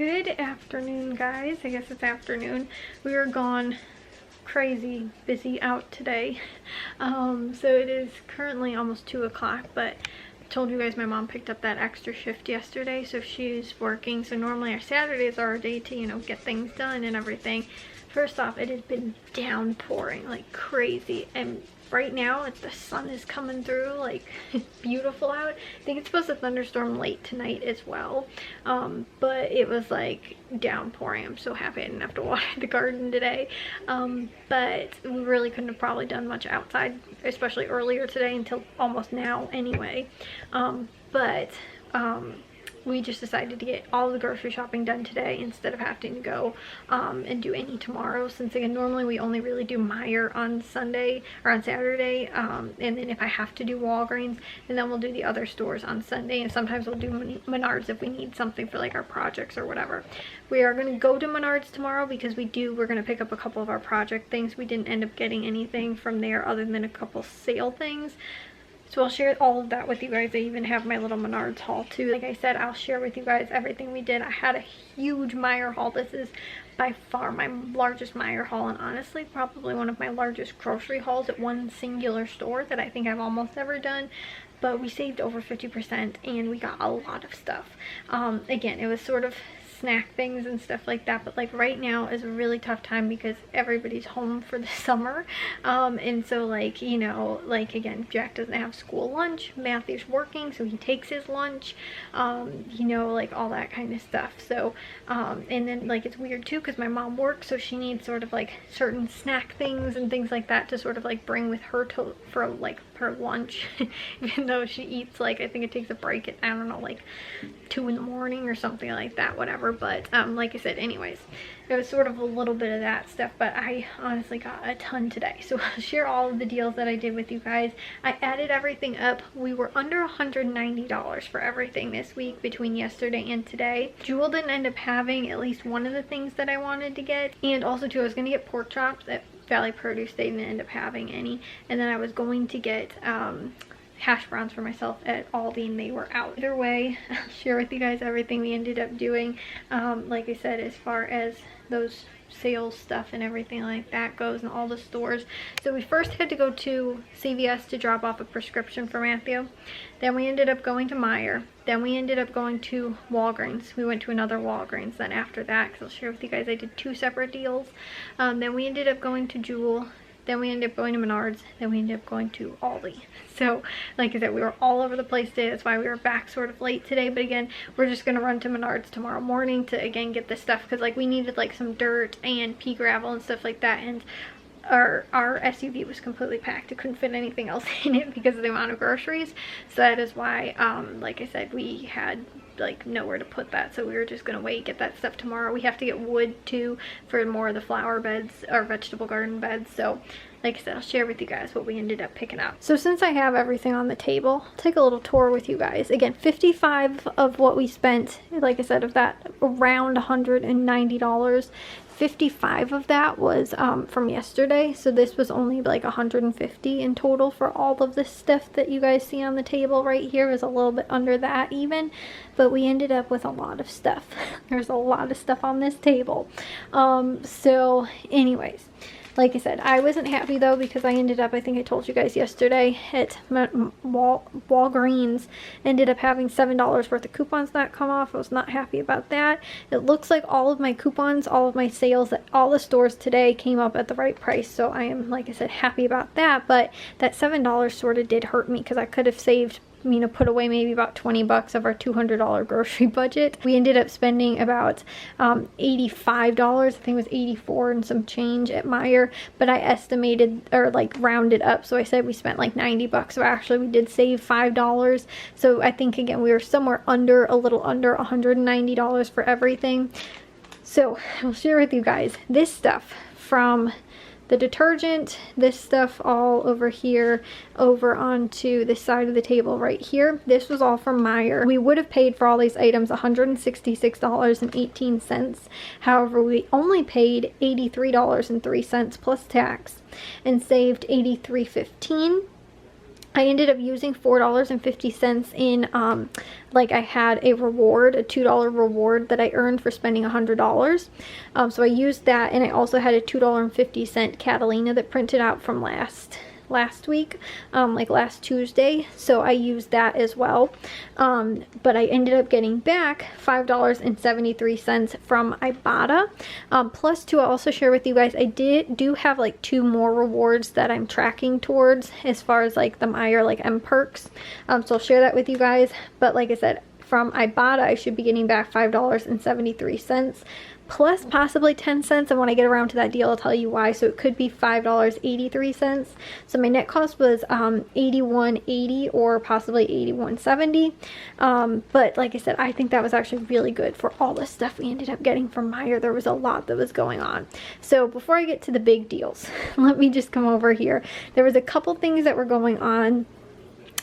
Good afternoon, guys. I guess it's afternoon. We were gone crazy busy out today. So it is currently almost 2 o'clock, but I told you guys my mom picked up that extra shift yesterday, so she's working. So normally our Saturdays are our day to, you know, get things done and everything. First off, it has been downpouring like crazy, and right now the sun is coming through, like it's beautiful out. I think it's supposed to thunderstorm late tonight as well, but it was like downpouring. I'm so happy I didn't have to water the garden today, but we really couldn't have probably done much outside, especially earlier today until almost now anyway. We just decided to get all the grocery shopping done today instead of having to go and do any tomorrow, since again normally we only really do Meijer on Sunday or on Saturday, and then if I have to do Walgreens, and then we'll do the other stores on Sunday, and sometimes we'll do Menards if we need something for like our projects or whatever. We are going to go to Menards tomorrow because we're going to pick up a couple of our project things. We didn't end up getting anything from there other than a couple sale things. So I'll share all of that with you guys. I even have my little Menards haul too. Like I said, I'll share with you guys everything we did. I had a huge Meijer haul. This is by far my largest Meijer haul, and honestly probably one of my largest grocery hauls at one singular store that I think I've almost ever done. But we saved over 50% and we got a lot of stuff. Again, it was sort of snack things and stuff like that, but like right now is a really tough time because everybody's home for the summer, and so like, you know, like again, Jack doesn't have school lunch, Matthew's working so he takes his lunch, you know, like all that kind of stuff. So and then like it's weird too because my mom works, so she needs sort of like certain snack things and things like that to sort of like bring with her to for like her lunch even though she eats, like I think it takes a break at, I don't know, like 2 in the morning or something like that, whatever. But like I said, anyways, it was sort of a little bit of that stuff, but I honestly got a ton today, so I'll share all of the deals that I did with you guys. I added everything up. We were under $190 for everything this week between yesterday and today. Jewel didn't end up having at least one of the things that I wanted to get, and also too I was going to get pork chops at Valley Produce. They didn't end up having any, and then I was going to get hash browns for myself at Aldi, and they were out. Either way, I'll share with you guys everything we ended up doing. Like I said, as far as those sales stuff and everything like that goes in all the stores. So we first had to go to CVS to drop off a prescription for Matthew. Then we ended up going to Meijer. Then we ended up going to Walgreens. We went to another Walgreens then after that, because I'll share with you guys I did 2 separate deals. Then we ended up going to Jewel. Then we ended up going to Menards. Then we ended up going to Aldi. So like I said, we were all over the place today. That's why we were back sort of late today. But again, we're just going to run to Menards tomorrow morning to again get this stuff, because like we needed like some dirt and pea gravel and stuff like that, and our SUV was completely packed. It couldn't fit anything else in it because of the amount of groceries. So that is why like I said, we had like nowhere to put that, so we were just gonna wait, get that stuff tomorrow. We have to get wood too for more of the flower beds or vegetable garden beds. So like I said, I'll share with you guys what we ended up picking up. So since I have everything on the table, I'll take a little tour with you guys. Again, 55 of what we spent, like I said, of that around $190, 55 of that was from yesterday. So this was only like 150 in total for all of this stuff that you guys see on the table right here. It was a little bit under that even, but we ended up with a lot of stuff. There's a lot of stuff on this table. So anyways, like I said, I wasn't happy though because I ended up, I think I told you guys yesterday, at Walgreens, ended up having $7 worth of coupons not come off. I was not happy about that. It looks like all of my coupons, all of my sales at all the stores today came up at the right price. So I am, like I said, happy about that. But that $7 sort of did hurt me because I could have saved, you know, put away maybe about 20 bucks of our $200 grocery budget. We ended up spending about $85. I think it was 84 and some change at Meijer, but I estimated or like rounded up, so I said we spent like 90 bucks. So actually we did save $5. So I think again we were somewhere under, a little under $190 for everything. So I'll share with you guys this stuff from the detergent, this stuff all over here, over onto this side of the table right here. This was all from Meijer. We would have paid for all these items $166.18. However, we only paid $83.03 plus tax and saved $83.15. I ended up using $4.50 in, like I had a reward, a $2 reward that I earned for spending $100. So I used that, and I also had a $2.50 Catalina that printed out from last week, like last Tuesday, so I used that as well. But I ended up getting back $5.73 from Ibotta. Plus to also share with you guys, I do have like 2 more rewards that I'm tracking towards as far as like the Meijer like M perks. So I'll share that with you guys. But like I said, from Ibotta I should be getting back $5.73. plus possibly 10 cents, and when I get around to that deal I'll tell you why. So it could be $5.83. So my net cost was $81.80 or possibly $81.70. But like I said, I think that was actually really good for all the stuff we ended up getting from Meijer. There was a lot that was going on. So before I get to the big deals, let me just come over here. There was a couple things that were going on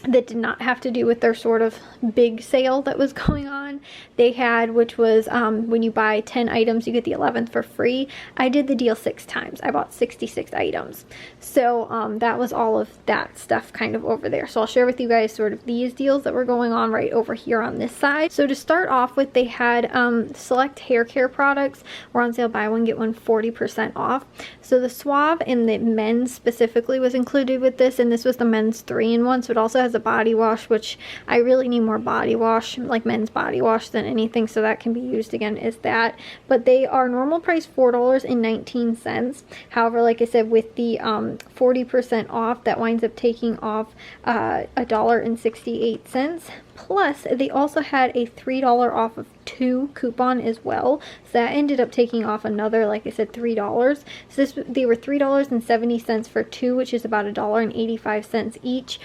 that did not have to do with their sort of big sale that was going on. They had, which was when you buy 10 items you get the 11th for free. I did the deal 6 times. I bought 66 items. So that was all of that stuff kind of over there. So I'll share with you guys sort of these deals that were going on right over here on this side. So to start off with, they had select hair care products were on sale, buy one get one 40% off. So the Suave and the men's specifically was included with this, and this was the men's 3-in-1. So it also has a body wash, which I really need more body wash, like men's body wash, than anything, so that can be used again as that. But they are normal price $4.19. However, like I said, with the 40% off, that winds up taking off $1.68. Plus, they also had a $3 off of 2 coupon as well. So that ended up taking off another, like I said, $3. So they were $3.70 for 2, which is about $1.85 each,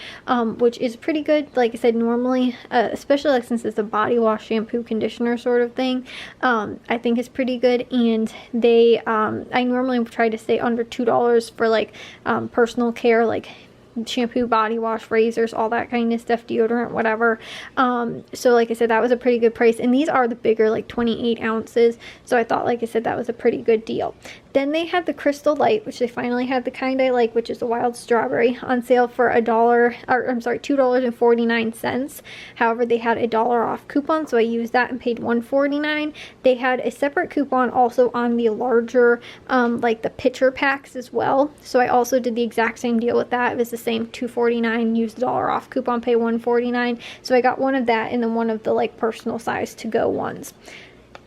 which is pretty good. Like I said, normally, especially like since it's a body wash, shampoo, conditioner sort of thing, I think it's pretty good. And they, I normally try to stay under $2 for like personal care, like shampoo, body wash, razors, all that kind of stuff, deodorant, whatever. So like I said, that was a pretty good price, and these are the bigger, like 28 ounces, so I thought, like I said, that was a pretty good deal. Then they had the Crystal Light, which they finally had the kind I like, which is the wild strawberry, on sale for $2.49. However, they had a $1 off coupon, so I used that and paid $1.49. They had a separate coupon also on the larger, like the pitcher packs as well. So I also did the exact same deal with that. It was the same $2.49, used the $1 off coupon, pay $1.49. So I got one of that and then one of the like personal size to go ones.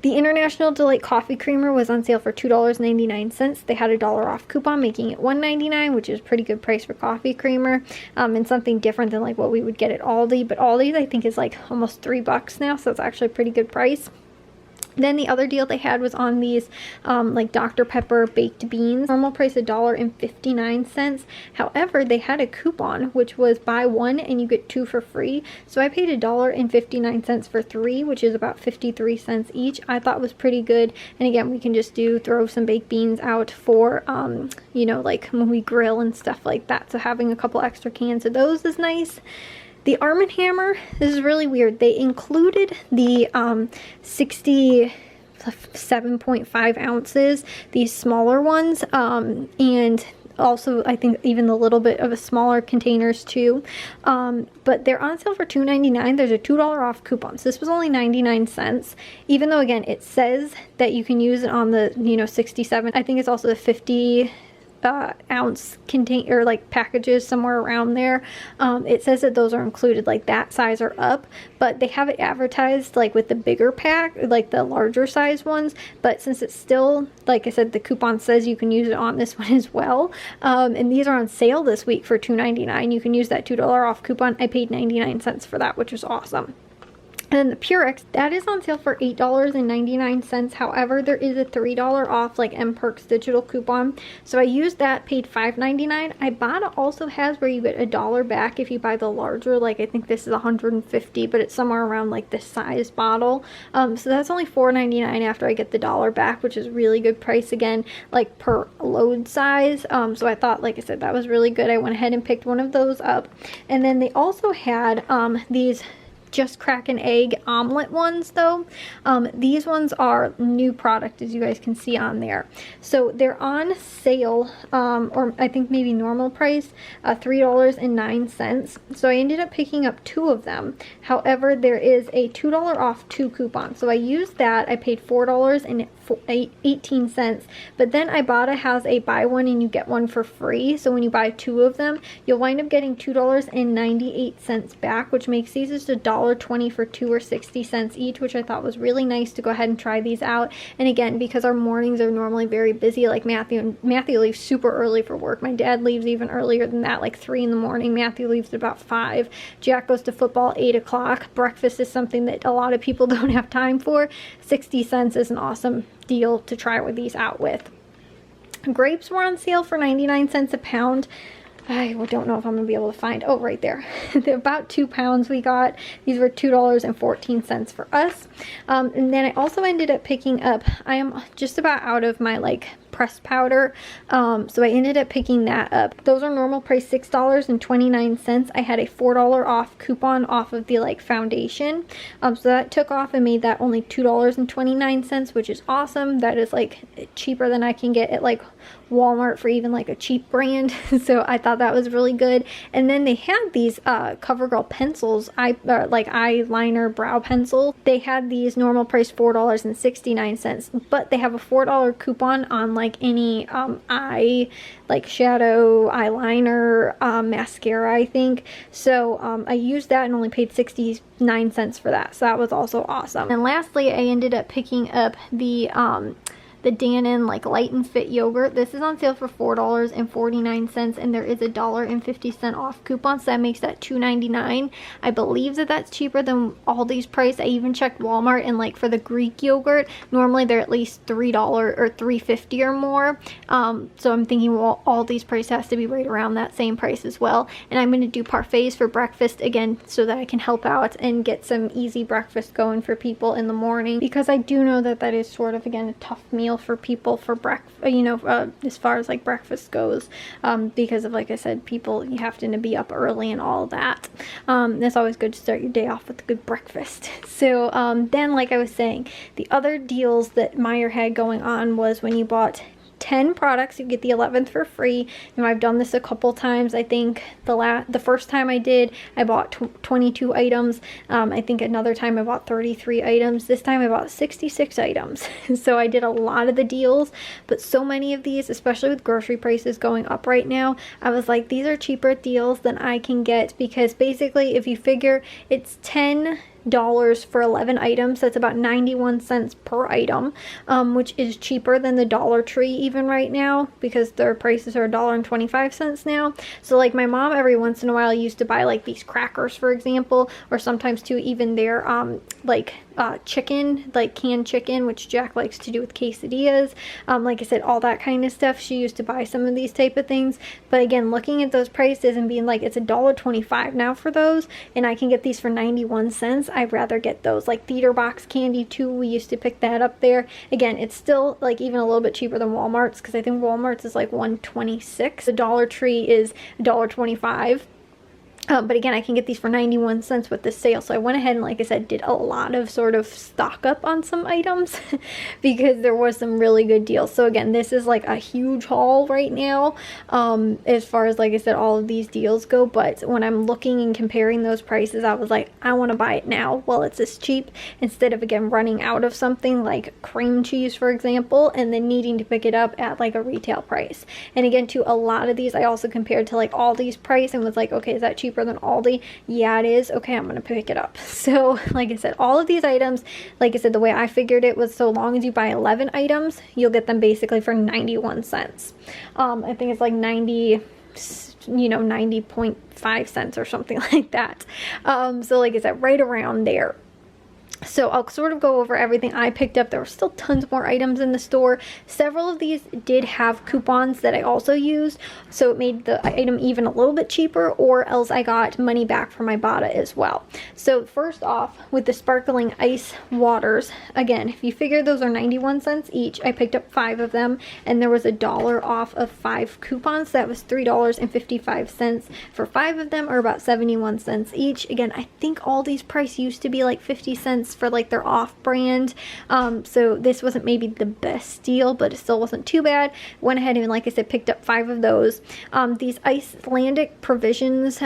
The International Delight Coffee Creamer was on sale for $2.99. They had a $1 off coupon, making it $1.99, which is a pretty good price for coffee creamer, and something different than like what we would get at Aldi. But Aldi's, I think, is like almost $3 now, so it's actually a pretty good price. Then the other deal they had was on these like Dr. Pepper baked beans. Normal price $1.59. However, they had a coupon which was buy one and you get 2 for free. So I paid $1.59 for 3, which is about 53 cents each. I thought was pretty good. And again, we can just throw some baked beans out for you know, like when we grill and stuff like that. So having a couple extra cans of those is nice. The Arm & Hammer, this is really weird. They included the 67.5 ounces, these smaller ones, and also I think even the little bit of a smaller containers too. But they're on sale for $2.99. There's a $2 off coupon. So this was only 99 cents. Even though, again, it says that you can use it on the, you know, 67. I think it's also the 50 ounce container, like packages somewhere around there. It says that those are included, like that size or up, but they have it advertised like with the bigger pack, like the larger size ones. But since it's still, like I said, the coupon says you can use it on this one as well, and these are on sale this week for $2.99. You can use that $2 off coupon. I paid 99 cents for that, which was awesome. And then the Purex, that is on sale for $8.99. However, there is a $3 off like M Perks digital coupon. So I used that, paid $5.99. Ibotta also has where you get $1 back if you buy the larger, like I think this is 150, but it's somewhere around like this size bottle. So that's only $4.99 after I get the $1 back, which is really good price again, like per load size. So I thought, like I said, that was really good. I went ahead and picked one of those up. And then they also had these just crack an egg omelet ones though. These ones are new product, as you guys can see on there. So they're on sale, or I think maybe normal price, $3.09. So I ended up picking up 2 of them. However, there is a $2 off 2 coupon. So I used that. I paid $4.18, but then Ibotta has a buy one and you get one for free. So when you buy 2 of them, you'll wind up getting $2.98 back, which makes these just $1.20 for 2 or 60 cents each, which I thought was really nice to go ahead and try these out. And again, because our mornings are normally very busy, like Matthew leaves super early for work. My dad leaves even earlier than that, like 3 in the morning. Matthew leaves at about 5. Jack goes to football 8 o'clock. Breakfast is something that a lot of people don't have time for. 60 cents is an awesome deal to try with these out with. Grapes were on sale for 99 cents a pound. I don't know if I'm going to be able to find, oh, right there. They're about 2 pounds we got. These were $2.14 for us. And then I also ended up picking up, I am just about out of my like pressed powder, so I ended up picking that up. Those are normal price $6.29. I had a $4 off coupon off of the like foundation, so that took off and made that only $2.29, which is awesome. That is like cheaper than I can get at like Walmart for even like a cheap brand. So I thought that was really good. And then they had these CoverGirl pencils, like eyeliner brow pencil. They had these normal price $4.69, but they have a $4 coupon on like any eye, like shadow, eyeliner, mascara, I think. So I used that and only paid 69 cents for that. So that was also awesome. And lastly, I ended up picking up the Dannon like Light and Fit yogurt. This is on sale for $4.49, and there is a $1.50 off coupon, so that makes that $2.99. I believe that that's cheaper than Aldi's price. I even checked Walmart, and like for the Greek yogurt, normally they're at least $3 or $3.50 or more. So I'm thinking, well, Aldi's price has to be right around that same price as well. And I'm going to do parfaits for breakfast again, so that I can help out and get some easy breakfast going for people in the morning, because I do know that that is sort of, again, a tough meal for people for breakfast, as far as like breakfast goes, because of, like I said, people, you have to be up early and all that. It's always good to start your day off with a good breakfast. So then, like I was saying, the other deals that Meijer had going on was when you bought 10 products, you get the 11th for free. I've done this a couple times. I think the first time I did, I bought 22 items. I think another time I bought 33 items. This time I bought 66 items. So I did a lot of the deals, but so many of these, especially with grocery prices going up right now, I was like, these are cheaper deals than I can get, because basically if you figure it's $10 for 11 items, that's about 91 cents per item, which is cheaper than the Dollar Tree even right now, because their prices are $1.25 now. So like my mom every once in a while used to buy like these crackers, for example, or sometimes too even their chicken, like canned chicken, which Jack likes to do with quesadillas. Like I said, all that kind of stuff. She used to buy some of these type of things. But again, looking at those prices and being like, it's $1.25 now for those, and I can get these for 91 cents. I'd rather get those. Like theater box candy too, we used to pick that up there. Again, it's still like even a little bit cheaper than Walmart's, because I think Walmart's is like $1.26. The Dollar Tree is $1.25. But again, I can get these for 91 cents with this sale. So I went ahead and, like I said, did a lot of sort of stock up on some items because there was some really good deals. So again, this is like a huge haul right now, as far as, like I said, all of these deals go. But when I'm looking and comparing those prices, I was like, I want to buy it now while it's this cheap, instead of, again, running out of something like cream cheese, for example, and then needing to pick it up at like a retail price. And again, to a lot of these, I also compared to like Aldi's price and was like, okay, is that cheaper than Aldi? Yeah, it is. Okay, I'm gonna pick it up. So like I said, all of these items, like I said, the way I figured it was, so long as you buy 11 items, you'll get them basically for 91 cents. I think it's like 90.5 cents or something like that. So like I said, right around there. So I'll sort of go over everything I picked up. There were still tons more items in the store. Several of these did have coupons that I also used, so it made the item even a little bit cheaper, or else I got money back from Ibotta as well. So first off, with the sparkling ice waters, again, if you figure those are 91 cents each, I picked up 5 of them, and there was $1 off of 5 coupons. That was $3.55 for 5 of them, or about 71 cents each. Again, I think Aldi's price used to be like 50 cents for like their off-brand, so this wasn't maybe the best deal, but it still wasn't too bad. Went ahead and, like I said, picked up 5 of those. These Icelandic provisions,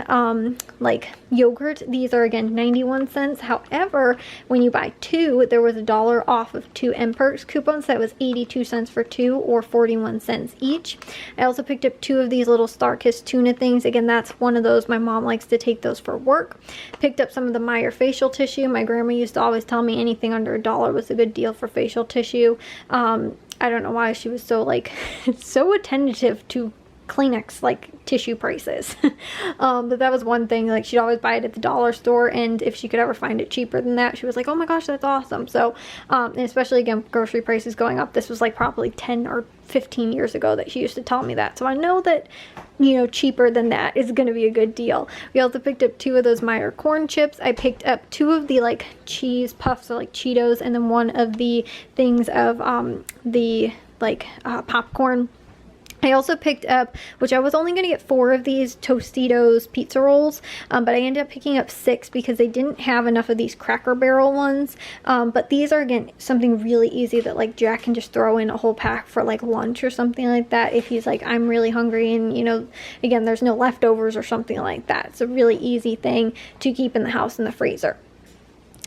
like yogurt, these are again 91 cents. However, when you buy 2, there was $1 off of 2 M-Perks coupons. That was 82 cents for 2, or 41 cents each. I also picked up 2 of these little Starkist tuna things. Again, that's one of those, my mom likes to take those for work. Picked up some of the Meyer facial tissue. My grandma used to always tell me anything under $1 was a good deal for facial tissue. I don't know why she was so like so attentive to Kleenex like tissue prices. But that was one thing, like she'd always buy it at the dollar store, and if she could ever find it cheaper than that, she was like, oh my gosh, that's awesome. So and especially again, grocery prices going up, this was like probably 10 or 15 years ago that she used to tell me that, so I know that, you know, cheaper than that is going to be a good deal. We also picked up 2 of those Meyer corn chips. I picked up 2 of the like cheese puffs, or like Cheetos, and then 1 of the things of the like popcorn. I also picked up, which I was only going to get 4 of these Tostitos pizza rolls, but I ended up picking up 6 because they didn't have enough of these Cracker Barrel ones. But these are, again, something really easy that like Jack can just throw in a whole pack for like lunch or something like that if he's like, I'm really hungry, and you know, again, there's no leftovers or something like that. It's a really easy thing to keep in the house in the freezer.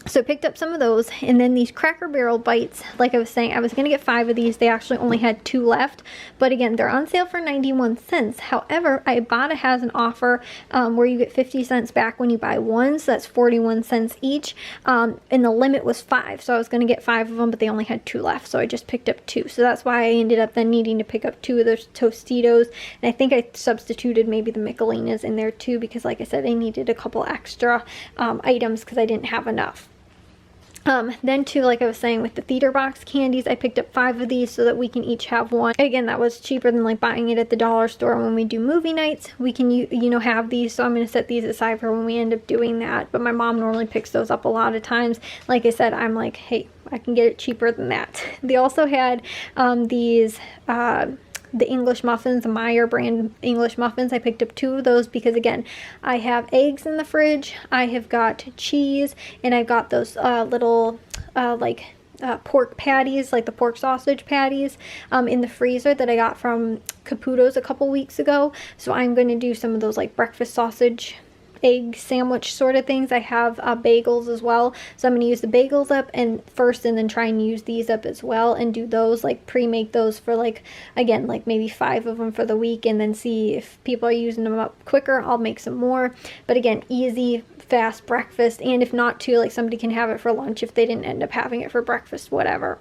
So picked up some of those, and then these Cracker Barrel bites, like I was saying, I was going to get 5 of these. They actually only had 2 left, but again, they're on sale for 91 cents. However, Ibotta has an offer where you get 50 cents back when you buy 1, so that's 41 cents each, and the limit was 5, so I was going to get 5 of them, but they only had 2 left, so I just picked up 2. So that's why I ended up then needing to pick up 2 of those Tostitos, and I think I substituted maybe the Michelinas in there too, because like I said, I needed a couple extra items because I didn't have enough. Then too, like I was saying, with the theater box candies, I picked up 5 of these so that we can each have 1. Again, that was cheaper than like buying it at the dollar store. When we do movie nights, we can, you know, have these, so I'm going to set these aside for when we end up doing that. But my mom normally picks those up a lot of times. Like I said, I'm like, hey, I can get it cheaper than that. They also had these the English muffins, the Meyer brand English muffins. I picked up 2 of those because, again, I have eggs in the fridge, I have got cheese, and I've got those little pork patties, like the pork sausage patties, in the freezer that I got from Caputo's a couple weeks ago. So I'm going to do some of those like breakfast sausage egg sandwich sort of things. I have bagels as well, so I'm going to use the bagels up and first, and then try and use these up as well, and do those, like pre-make those for like, again, like maybe 5 of them for the week, and then see if people are using them up quicker, I'll make some more. But again, easy, fast breakfast, and if not too, like somebody can have it for lunch if they didn't end up having it for breakfast, whatever.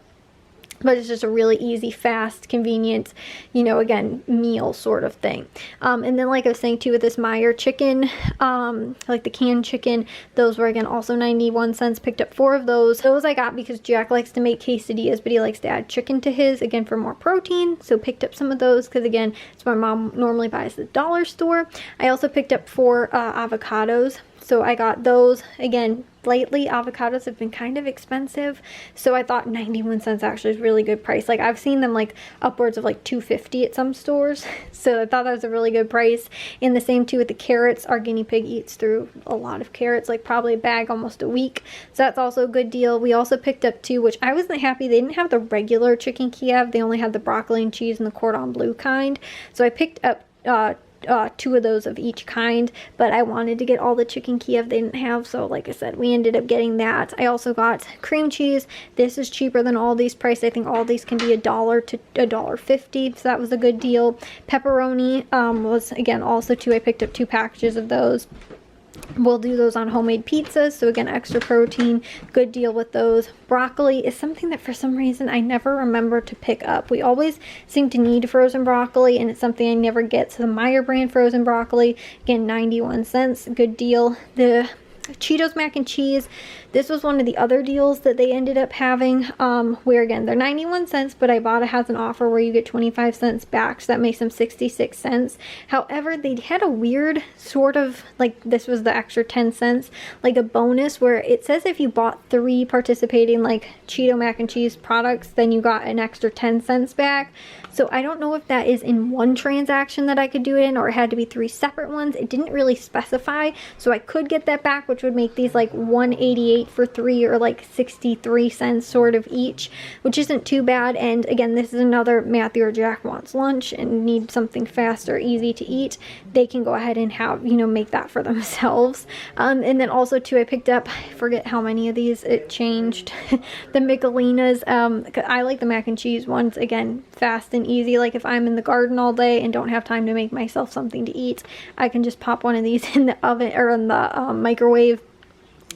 But it's just a really easy, fast, convenient, you know, again, meal sort of thing. And then, like I was saying too, with this Meyer chicken, like the canned chicken, those were, again, also 91 cents. Picked up 4 of those. Those I got because Jack likes to make quesadillas, but he likes to add chicken to his, again, for more protein. So picked up some of those because, again, it's what my mom normally buys at the dollar store. I also picked up 4 avocados. So I got those. Again, lately avocados have been kind of expensive, so I thought 91 cents actually is a really good price. Like I've seen them like upwards of like $2.50 at some stores, so I thought that was a really good price. And the same too with the carrots. Our guinea pig eats through a lot of carrots, like probably a bag almost a week, so that's also a good deal. We also picked up 2, which I wasn't happy, they didn't have the regular chicken Kiev, they only had the broccoli and cheese and the cordon bleu kind, so I picked up 2 of those of each kind, but I wanted to get all the chicken Kiev they didn't have, so like I said, we ended up getting that. I also got cream cheese. This is cheaper than Aldi's price. I think Aldi's can be $1 to $1.50, so that was a good deal. Pepperoni was, again, also 2. I picked up 2 packages of those. We'll do those on homemade pizzas, so again, extra protein, good deal with those. Broccoli is something that for some reason I never remember to pick up. We always seem to need frozen broccoli, and it's something I never get. So the Meyer brand frozen broccoli, again, 91 cents, good deal. The Cheetos mac and cheese. This was one of the other deals that they ended up having, where again, they're 91 cents, but Ibotta has an offer where you get 25 cents back, so that makes them 66 cents. However, they had a weird sort of, like, this was the extra 10 cents, like a bonus where it says if you bought 3 participating, like, Cheeto mac and cheese products, then you got an extra 10 cents back. So I don't know if that is in one transaction that I could do it in, or it had to be 3 separate ones. It didn't really specify, so I could get that back, which would make these like 188 for 3, or like 63 cents sort of each, which isn't too bad. And again, this is another Matthew or Jack wants lunch and need something fast or easy to eat. They can go ahead and have, you know, make that for themselves. And then also too, I picked up, I forget how many of these, it changed, the Michelinas. I like the mac and cheese ones, again, fast and easy. Like if I'm in the garden all day and don't have time to make myself something to eat, I can just pop one of these in the oven or in the microwave.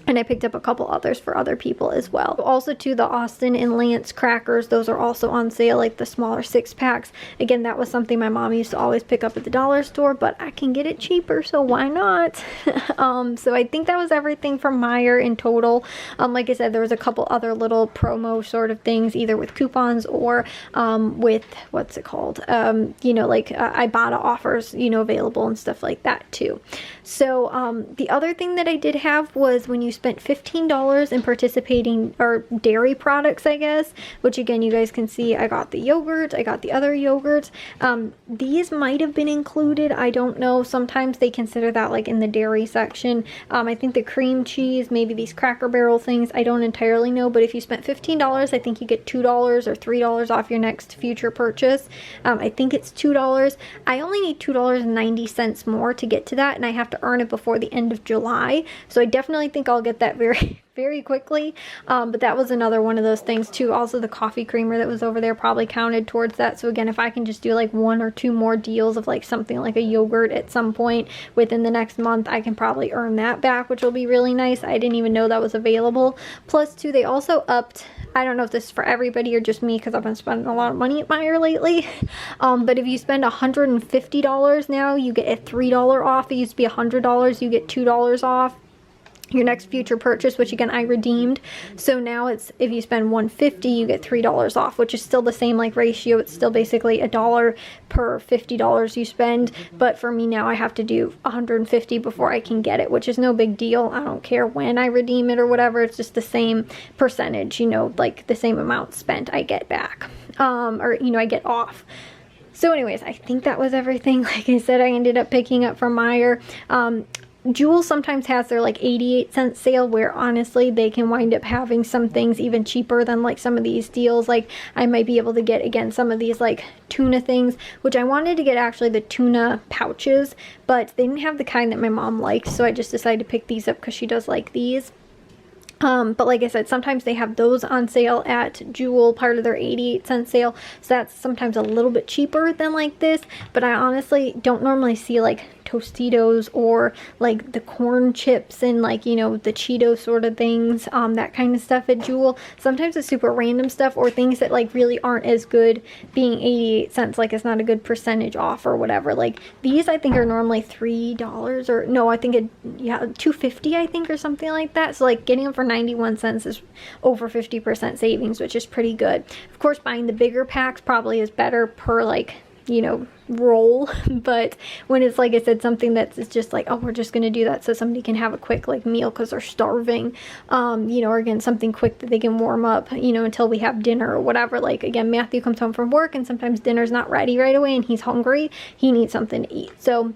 And I picked up a couple others for other people as well. Also too, the Austin and Lance crackers, those are also on sale, like the smaller 6-packs. Again, that was something my mom used to always pick up at the dollar store, but I can get it cheaper, so why not? So I think that was everything from Meijer in total. Like I said, there was a couple other little promo sort of things, either with coupons or with, what's it called? You know, like Ibotta offers, you know, available and stuff like that too. So the other thing that I did have was when you spent $15 in participating or dairy products, I guess, which again, you guys can see I got the yogurt, I got the other yogurts. These might have been included, I don't know. Sometimes they consider that like in the dairy section. I think the cream cheese, maybe these Cracker Barrel things, I don't entirely know, but if you spent $15, I think you get $2 or $3 off your next future purchase. I think it's $2. I only need $2.90 more to get to that, and I have to earn it before the end of July, so I definitely think I'll get that very quickly. But that was another one of those things too. Also, the coffee creamer that was over there probably counted towards that. So again, if I can just do like 1 or 2 more deals of like something like a yogurt at some point within the next month, I can probably earn that back, which will be really nice. I didn't even know that was available. Plus too, they also upped, I don't know if this is for everybody or just me because I've been spending a lot of money at Meijer lately. But if you spend $150 now, you get a $3 off. It used to be $100, you get $2 off your next future purchase, which again I redeemed. So now it's, if you spend $150, you get $3 off, which is still the same like ratio. It's still basically $1 per $50 you spend, but for me now I have to do $150 before I can get it, which is no big deal. I don't care when I redeem it or whatever. It's just the same percentage, you know, like the same amount spent I get back, or you know, I get off. So anyways, I think that was everything. Like I said, I ended up picking up from Meijer. Jewel sometimes has their like 88-cent sale, where honestly they can wind up having some things even cheaper than like some of these deals. Like I might be able to get, again, some of these like tuna things, which I wanted to get actually the tuna pouches, but they didn't have the kind that my mom liked, so I just decided to pick these up because she does like these. But like I said, sometimes they have those on sale at Jewel, part of their 88-cent sale, so that's sometimes a little bit cheaper than like this. But I honestly don't normally see like Tostitos or like the corn chips and like, you know, the Cheeto sort of things, that kind of stuff at Jewel. Sometimes it's super random stuff or things that like really aren't as good, being 88 cents, like it's not a good percentage off or whatever. Like these I think are normally $3, or no, I think yeah, $2.50 I think, or something like that. So like getting them for 91 cents is over 50% savings, which is pretty good. Of course, buying the bigger packs probably is better per like, you know, roll, but when it's like I said, something that's just like, oh, we're just gonna do that so somebody can have a quick like meal because they're starving, you know, or again something quick that they can warm up, you know, until we have dinner or whatever. Like again, Matthew comes home from work and sometimes dinner's not ready right away and he's hungry, he needs something to eat. So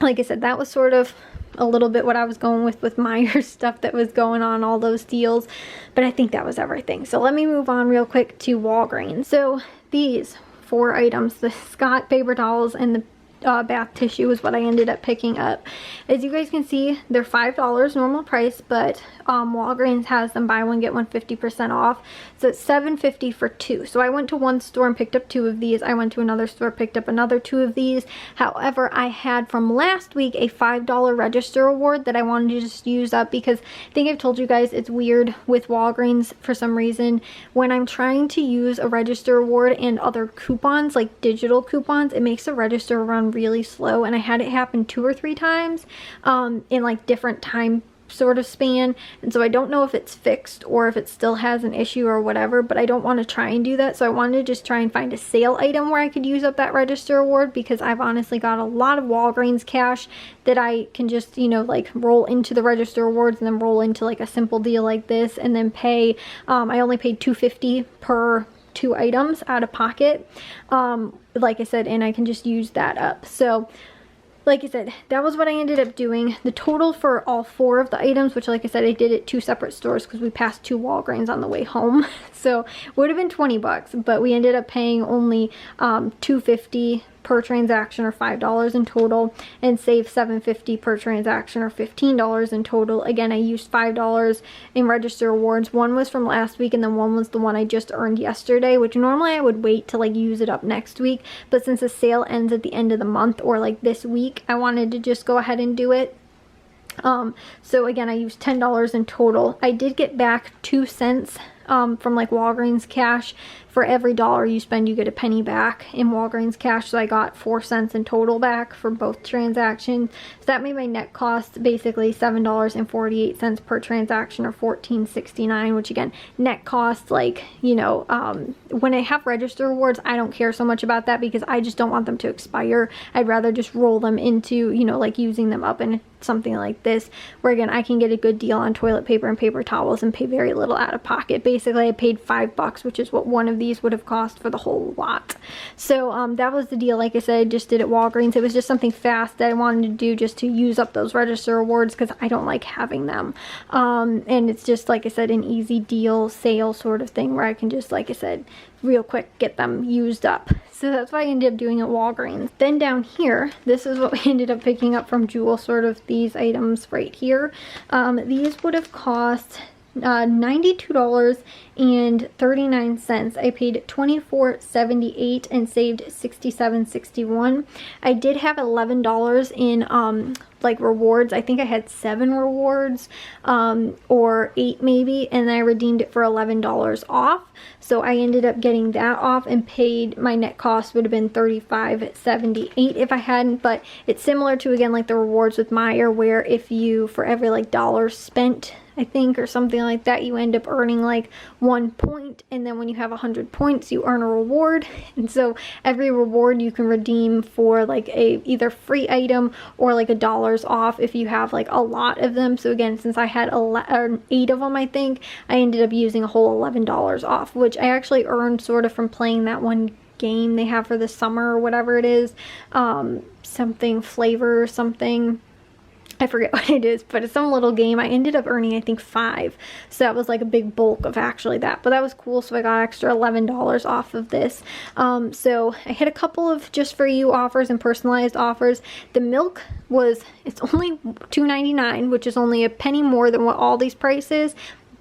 like I said, that was sort of a little bit what I was going with Meijer stuff that was going on, all those deals, but I think that was everything. So let me move on real quick to Walgreens. So these 4 items, the Scott paper towels and the bath tissue is what I ended up picking up. As you guys can see, they're $5 normal price, but Walgreens has them buy one get one 50% off, so it's $7.50 for 2. So I went to one store and picked up 2 of these. I went to another store, picked up another 2 of these. However, I had from last week a $5 register award that I wanted to just use up, because I think I've told you guys it's weird with Walgreens for some reason. When I'm trying to use a register award and other coupons, like digital coupons, it makes the register run really slow, and I had it happen 2 or 3 times in like different time sort of span, and so I don't know if it's fixed or if it still has an issue or whatever, but I don't want to try and do that. So I wanted to just try and find a sale item where I could use up that register award, because I've honestly got a lot of Walgreens cash that I can just, you know, like roll into the register awards and then roll into like a simple deal like this, and then pay, I only paid $2.50 per 2 items out of pocket, like I said, and I can just use that up. So like I said, that was what I ended up doing. The total for all 4 of the items, which like I said, I did at 2 separate stores because we passed 2 Walgreens on the way home. So it would have been 20 bucks, but we ended up paying only $2.50 per transaction, or $5 in total, and save $7.50 per transaction, or $15 in total. Again, I used $5 in register awards. One was from last week, and then one was the one I just earned yesterday, which normally I would wait to like use it up next week, but since the sale ends at the end of the month, or like this week, I wanted to just go ahead and do it. So again, I used $10 in total. I did get back 2 cents from like Walgreens cash. For every dollar you spend, you get a penny back in Walgreens cash. So I got 4 cents in total back for both transactions. So that made my net cost basically $7.48 per transaction, or $14.69, which again, net cost, like, you know, when I have register rewards, I don't care so much about that because I just don't want them to expire. I'd rather just roll them into, you know, like using them up in something like this, where again, I can get a good deal on toilet paper and paper towels and pay very little out of pocket. Basically, I paid $5, which is what one of these would have cost for the whole lot. So that was the deal. Like I said, I just did it Walgreens. It was just something fast that I wanted to do just to use up those register awards, because I don't like having them. And it's just, like I said, an easy deal sale sort of thing where I can just, like I said, real quick get them used up. So that's why I ended up doing at Walgreens. Then down here, this is what we ended up picking up from Jewel, sort of these items right here. These would have cost $92.39. I paid $24.78 and saved $67.61. I did have $11 in like rewards. I think I had 7 rewards, or 8 maybe, and I redeemed it for $11 off. So I ended up getting that off and paid, my net cost would have been $35.78 if I hadn't. But it's similar to, again, like the rewards with Meijer, where if you, for every like dollar spent, I think, or something like that, you end up earning like 1 point, and then when you have 100 points, you earn a reward. And so every reward you can redeem for like a either free item or like $1 off if you have like a lot of them. So again, since I had 8 of them, I think I ended up using a whole $11 off, which I actually earned sort of from playing that one game they have for the summer or whatever it is, something flavor or something. I forget what it is, but it's some little game. I ended up earning, I think, 5. So that was like a big bulk of actually that. But that was cool. So I got extra $11 off of this. So I hit a couple of just for you offers and personalized offers. The milk was, it's only $2.99, which is only a penny more than what Aldi's price is.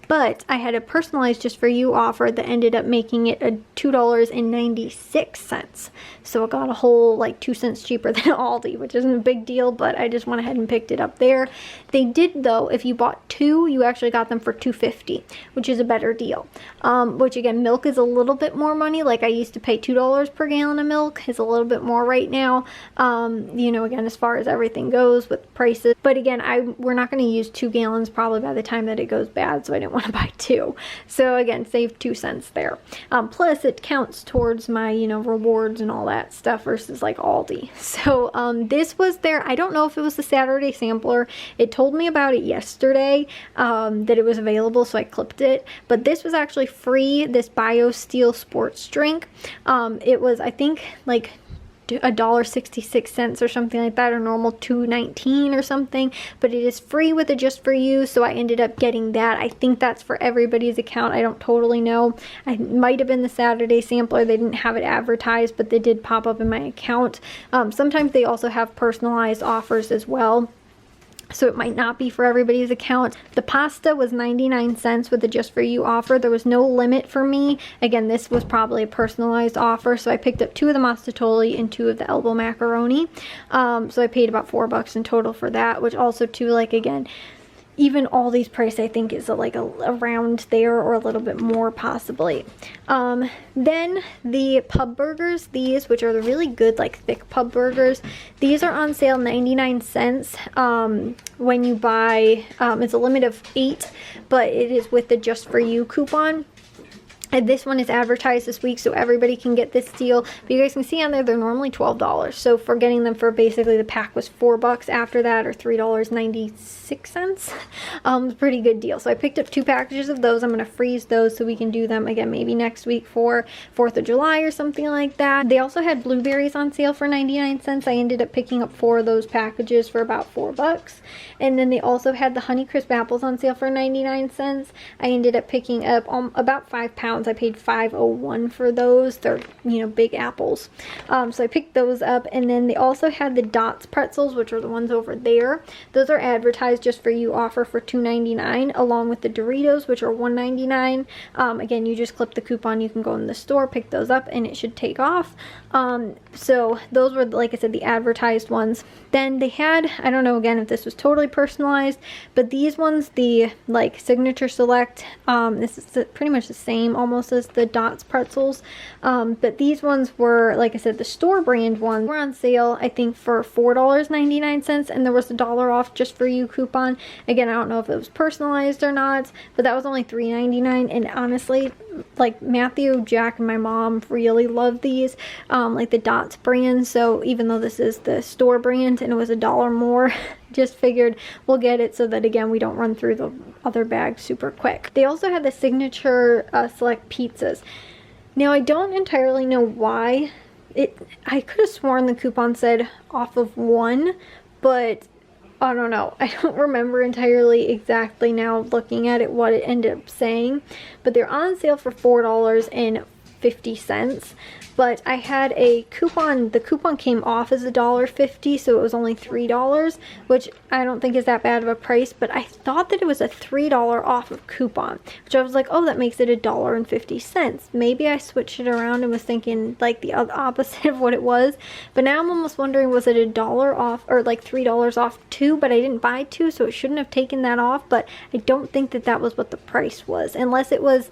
But I had a personalized just for you offer that ended up making it a $2.96. So it got a whole like 2 cents cheaper than Aldi, which isn't a big deal, but I just went ahead and picked it up there. They did, though, if you bought 2, you actually got them for $2.50, which is a better deal. Which again, milk is a little bit more money. Like I used to pay $2 per gallon of milk. It's a little bit more right now. You know, again, as far as everything goes with prices. But again, we're not going to use 2 gallons probably by the time that it goes bad, so I didn't want to buy 2. So again, save 2 cents there. Plus it counts towards my, you know, rewards and all that stuff versus like Aldi. So this was there. I don't know if it was the Saturday sampler. It told me about it yesterday, that it was available, so I clipped it. But this was actually free, this BioSteel sports drink. It was, I think, like $1.66 or something like that, or normal $2.19 or something, but it is free with it just for you. So I ended up getting that. I think that's for everybody's account. I don't totally know. I might have been the Saturday sampler. They didn't have it advertised, but they did pop up in my account. Sometimes they also have personalized offers as well, so it might not be for everybody's account. The pasta was 99 cents with the just for you offer. There was no limit for me. Again, this was probably a personalized offer, so I picked up 2 of the masticcioli and 2 of the elbow macaroni. So I paid about $4 in total for that, which also too, like, again, even all these price I think is like around there or a little bit more possibly. Then the pub burgers, these, which are the really good like thick pub burgers, these are on sale 99 cents when you buy, it's a limit of 8, but it is with the Just For You coupon. And this one is advertised this week, so everybody can get this deal. But you guys can see on there, they're normally $12. So for getting them for basically the pack was $4 after that, or $3.96. Pretty good deal. So I picked up 2 packages of those. I'm going to freeze those so we can do them again maybe next week for 4th of July or something like that. They also had blueberries on sale for 99 cents. I ended up picking up 4 of those packages for about $4. And then they also had the Honeycrisp apples on sale for 99 cents. I ended up picking up about 5 pounds. I paid $5.01 for those. They're, you know, big apples. So I picked those up. And then they also had the Dots pretzels, which are the ones over there. Those are advertised Just For You offer for $2.99, along with the Doritos, which are $1.99. Again, you just clip the coupon. You can go in the store, pick those up, and it should take off. So those were, like I said, the advertised ones. Then they had, I don't know again if this was totally personalized, but these ones, the like Signature Select, this is pretty much the same almost as the Dots pretzels, but these ones were, like I said, the store brand ones were on sale I think for $4.99, and there was $1 off Just For You coupon. Again, I don't know if it was personalized or not, but that was only $3.99. And honestly, like Matthew, Jack, and my mom really love these, like the Dots brand. So even though this is the store brand and it was $1 more, just figured we'll get it so that again we don't run through the other bag super quick. They also had the Signature Select pizzas. Now I don't entirely know why I could have sworn the coupon said off of 1, but I don't know. I don't remember entirely exactly now looking at it what it ended up saying, but they're on sale for $4.50. But I had a coupon, the coupon came off as $1.50, so it was only $3, which I don't think is that bad of a price, but I thought that it was a $3 off of coupon, which I was like, oh, that makes it $1.50. Maybe I switched it around and was thinking like the opposite of what it was, but now I'm almost wondering, was it $1 off or like $3 off 2, but I didn't buy 2, so it shouldn't have taken that off, but I don't think that that was what the price was, unless it was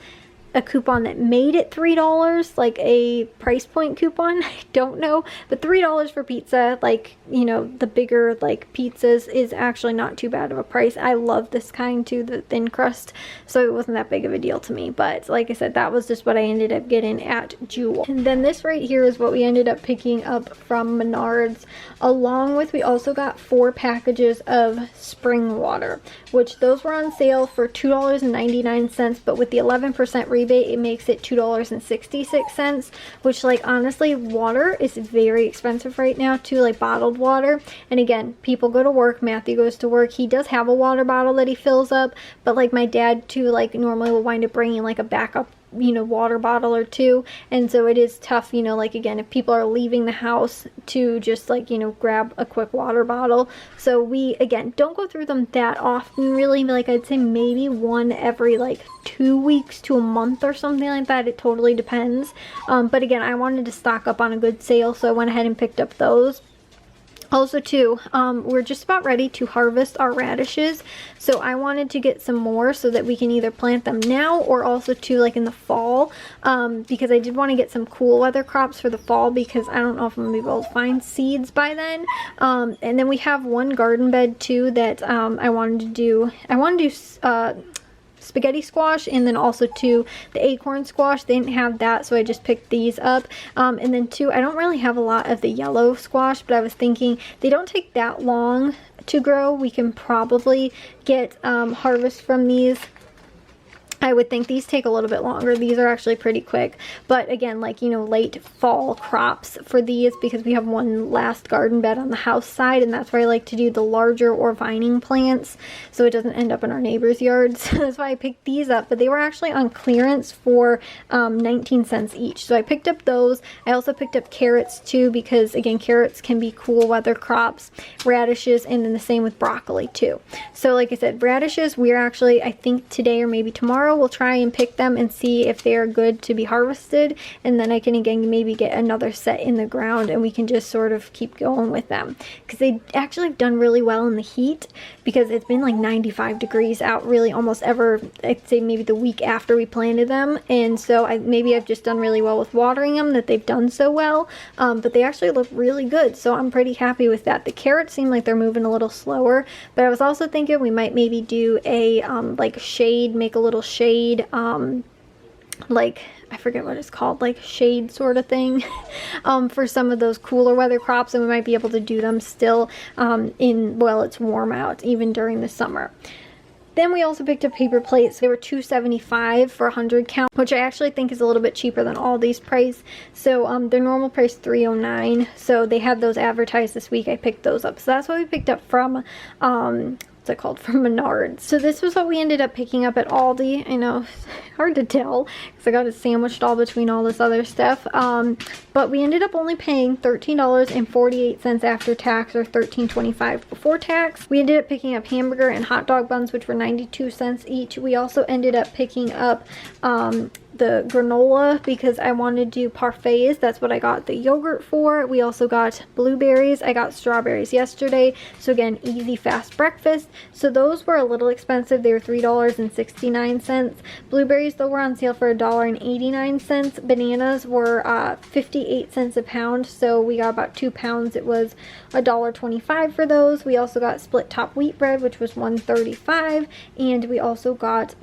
a coupon that made it $3, like a price point coupon. I don't know, but $3 for pizza, like, you know, the bigger like pizzas, is actually not too bad of a price. I love this kind too, the thin crust, so it wasn't that big of a deal to me. But like I said, that was just what I ended up getting at Jewel. And then this right here is what we ended up picking up from Menards, along with, we also got 4 packages of spring water, which those were on sale for $2.99, but with the 11% rebate, it makes it $2.66, which, like, honestly, water is very expensive right now too, like bottled water. And again, people go to work, Matthew goes to work, he does have a water bottle that he fills up, but like my dad too, like, normally will wind up bringing like a backup, you know, water bottle or 2, and so it is tough, you know, like again, if people are leaving the house, to just like, you know, grab a quick water bottle. So we, again, don't go through them that often really, like I'd say maybe one every like 2 weeks to a month or something like that. It totally depends, but again, I wanted to stock up on a good sale, so I went ahead and picked up those. Also too, we're just about ready to harvest our radishes, so I wanted to get some more so that we can either plant them now or also too like in the fall, because I did want to get some cool weather crops for the fall, because I don't know if I'm going to be able to find seeds by then. And then we have one garden bed too that I wanted to do spaghetti squash, and then also too the acorn squash. They didn't have that, so I just picked these up. And then too, I don't really have a lot of the yellow squash, but I was thinking they don't take that long to grow. We can probably get harvest from these. I would think these take a little bit longer. These are actually pretty quick, but again, like, you know, late fall crops for these, because we have one last garden bed on the house side, and that's where I like to do the larger or vining plants, so it doesn't end up in our neighbor's yards. So that's why I picked these up, but they were actually on clearance for 19 cents each, so I picked up those. I also picked up carrots too, because again, carrots can be cool weather crops, radishes, and then the same with broccoli too. So like I said, radishes, we're actually, I think today or maybe tomorrow, tomorrow we'll try and pick them and see if they are good to be harvested, and then I can again maybe get another set in the ground and we can just sort of keep going with them, because they actually have done really well in the heat, because it's been like 95 degrees out really almost ever, I'd say maybe the week after we planted them. And so maybe I've just done really well with watering them that they've done so well, but they actually look really good, so I'm pretty happy with that. The carrots seem like they're moving a little slower, but I was also thinking we might maybe do a like shade, make a little shade, like I forget what it's called, like shade sort of thing, for some of those cooler weather crops, and we might be able to do them still while it's warm out, even during the summer. Then we also picked up paper plates. They were $2.75 for 100 count, which I actually think is a little bit cheaper than Aldi's price. So their normal price $3.09. So they had those advertised this week. I picked those up. So that's what we picked up from what's it called, from Menards. So this was what we ended up picking up at Aldi. I know, it's hard to tell because I got it sandwiched all between all this other stuff. But we ended up only paying $13.48 after tax, or $13.25 before tax. We ended up picking up hamburger and hot dog buns, which were 92 cents each. We also ended up picking up the granola because I wanted to do parfaits. That's what I got the yogurt for. We also got blueberries. I got strawberries yesterday. So again, easy, fast breakfast. So those were a little expensive. They were $3.69. Blueberries though were on sale for $1.89. Bananas were 58 cents a pound. So we got about 2 pounds. It was $1.25 for those. We also got split top wheat bread, which was $1.35. And we also got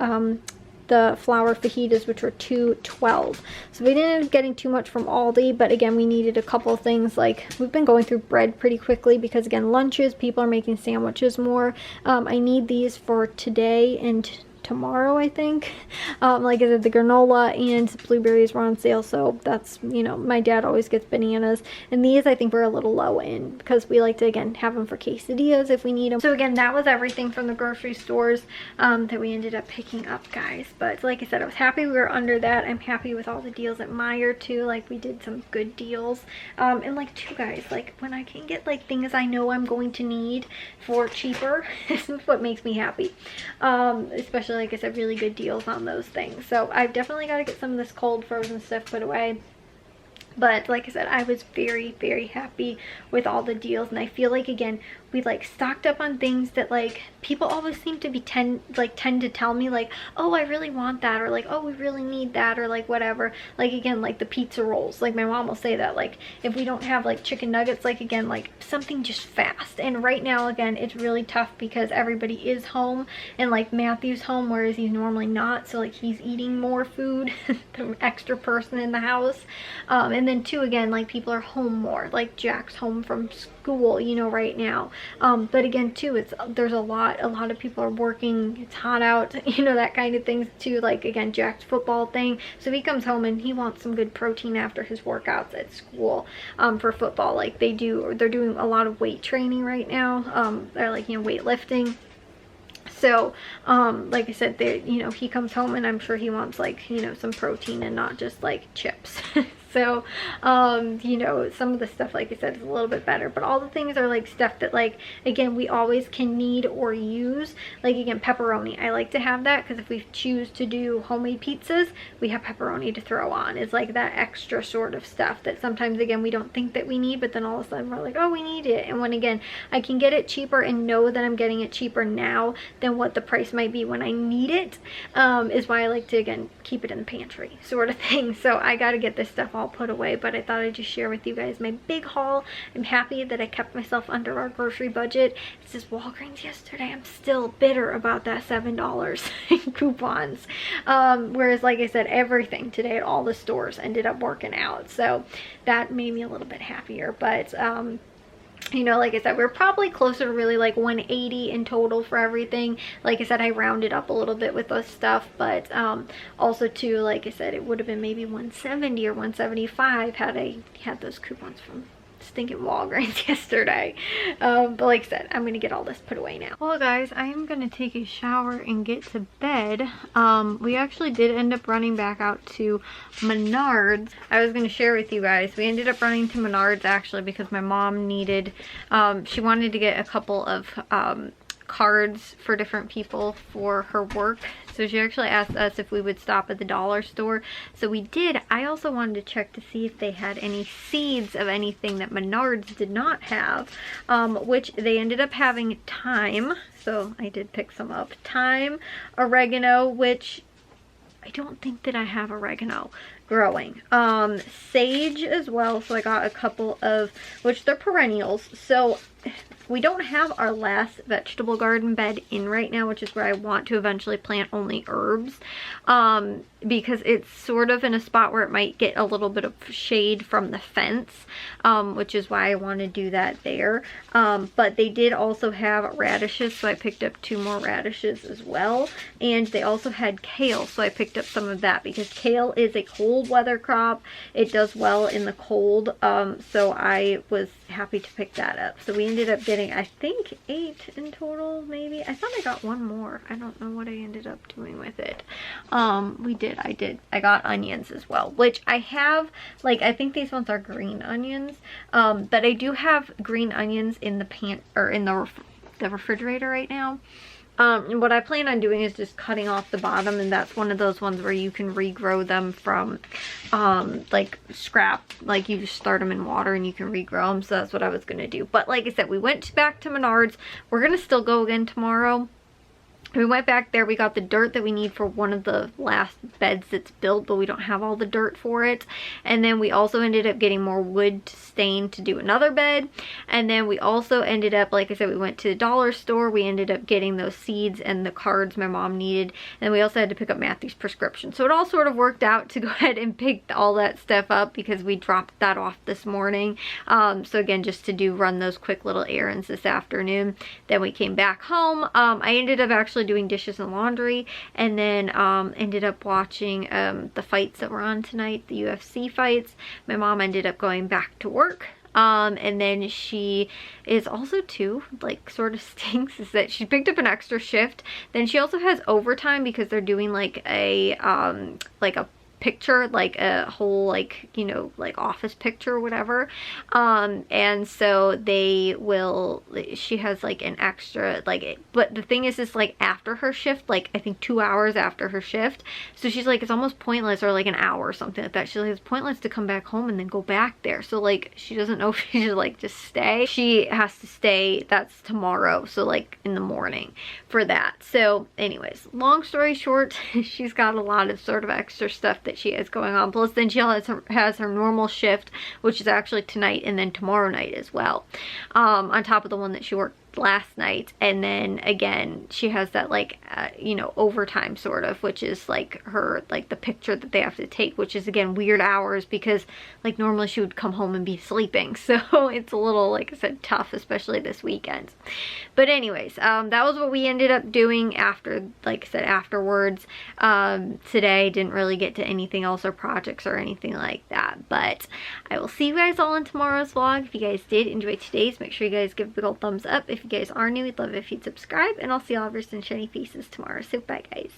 the flour fajitas, which were $2.12. So we didn't end up getting too much from Aldi, but again, we needed a couple things. Like, we've been going through bread pretty quickly because again, lunches, people are making sandwiches more. I need these for today and tomorrow, I think. Like I said, the granola and blueberries were on sale, so that's, you know, my dad always gets bananas, and these I think were a little low in because we like to again have them for quesadillas if we need them. So again, that was everything from the grocery stores that we ended up picking up, guys. But like I said, I was happy we were under that. I'm happy with all the deals at Meijer too. Like, we did some good deals, and like too, guys, like when I can get like things I know I'm going to need for cheaper, this is what makes me happy. Especially, like I said, really good deals on those things. So I've definitely got to get some of this cold frozen stuff put away. But like I said, I was very, very happy with all the deals, and I feel like again, we like stocked up on things that like people always seem to be tend to tell me like, oh, I really want that, or like, oh, we really need that, or like whatever. Like again, like the pizza rolls, like my mom will say that, like if we don't have like chicken nuggets, like again, like something just fast. And right now again, it's really tough because everybody is home, and like Matthew's home, whereas he's normally not, so like he's eating more food, the extra person in the house. And then too, again, like people are home more, like Jack's home from school, you know, right now. But again too, there's a lot of people are working, it's hot out, you know, that kind of things too. Like again, Jack's football thing, so he comes home and he wants some good protein after his workouts at school, for football. Like they're doing a lot of weight training right now. They're like, you know, weightlifting. So like I said, you know, he comes home and I'm sure he wants like, you know, some protein and not just like chips. So you know, some of the stuff, like I said, is a little bit better, but all the things are like stuff that like again we always can need or use. Like again, pepperoni, I like to have that because if we choose to do homemade pizzas, we have pepperoni to throw on. It's like that extra sort of stuff that sometimes again we don't think that we need, but then all of a sudden we're like, oh, we need it. And when again I can get it cheaper and know that I'm getting it cheaper now than what the price might be when I need it, is why I like to again keep it in the pantry sort of thing. So I got to get this stuff all put away, but I thought I'd just share with you guys my big haul. I'm happy that I kept myself under our grocery budget. It's just Walgreens yesterday, I'm still bitter about that $7 in coupons, whereas like I said, everything today at all the stores ended up working out, so that made me a little bit happier. But you know, like I said, we're probably closer to really like 180 in total for everything. Like I said, I rounded up a little bit with this stuff, but also too, like I said, it would have been maybe 170 or 175 had I had those coupons from stinking Walgreens yesterday. But like I said, I'm gonna get all this put away now. Well guys, I am gonna take a shower and get to bed. We actually did end up running back out to Menards. I was gonna share with you guys, we ended up running to Menards actually because my mom needed, she wanted to get a couple of cards for different people for her work. So she actually asked us if we would stop at the dollar store. So we did. I also wanted to check to see if they had any seeds of anything that Menards did not have, which they ended up having thyme. So I did pick some up. Thyme, oregano, which I don't think that I have oregano growing. Sage as well. So I got a couple of, which they're perennials. So we don't have our last vegetable garden bed in right now, which is where I want to eventually plant only herbs, because it's sort of in a spot where it might get a little bit of shade from the fence, which is why I want to do that there. But they did also have radishes, so I picked up 2 more radishes as well. And they also had kale, so I picked up some of that because kale is a cold weather crop. It does well in the cold, so I was happy to pick that up. So we ended up getting, I think, 8 in total, maybe. I thought I got 1 more. I don't know what I ended up doing with it. I got onions as well, which I have, like, I think these ones are green onions, but I do have green onions in the the refrigerator right now. And what I plan on doing is just cutting off the bottom, and that's one of those ones where you can regrow them from like scrap, like you just start them in water and you can regrow them. So that's what I was gonna do. But like I said, we went back to Menards. We're gonna still go again tomorrow. We went back there, we got the dirt that we need for one of the last beds that's built, but we don't have all the dirt for it. And then we also ended up getting more wood to stain to do another bed. And then we also ended up, like I said, we went to the dollar store. We ended up getting those seeds and the cards my mom needed. And we also had to pick up Matthew's prescription. So it all sort of worked out to go ahead and pick all that stuff up because we dropped that off this morning. So again, just to run those quick little errands this afternoon. Then we came back home. I ended up actually doing dishes and laundry, and then ended up watching the fights that were on tonight, the UFC fights. My mom ended up going back to work, and then she is also too, like, sort of stinks, is that she picked up an extra shift. Then she also has overtime because they're doing like a picture, like a whole, like, you know, like office picture or whatever, and so she has like an extra, like, but the thing is like after her shift, like I think 2 hours after her shift, so she's like, it's almost pointless, or like an hour or something like that. She's like, it's pointless to come back home and then go back there. So like she doesn't know if she should like just stay. She has to stay, that's tomorrow, so like in the morning for that. So anyways, long story short, she's got a lot of sort of extra stuff that she has going on. Plus then she has her normal shift, which is actually tonight and then tomorrow night as well, on top of the one that she worked last night. And then again she has that like you know, overtime sort of, which is like her, like the picture that they have to take, which is again weird hours because like normally she would come home and be sleeping, so it's a little, like I said, tough, especially this weekend. But anyways, that was what we ended up doing after, like I said, afterwards. Today didn't really get to anything else or projects or anything like that, but I will see you guys all in tomorrow's vlog. If you guys did enjoy today's, make sure you guys give a big old thumbs up. If you guys are new, we'd love it if you'd subscribe, and I'll see all of your sunshiny faces tomorrow. So bye guys.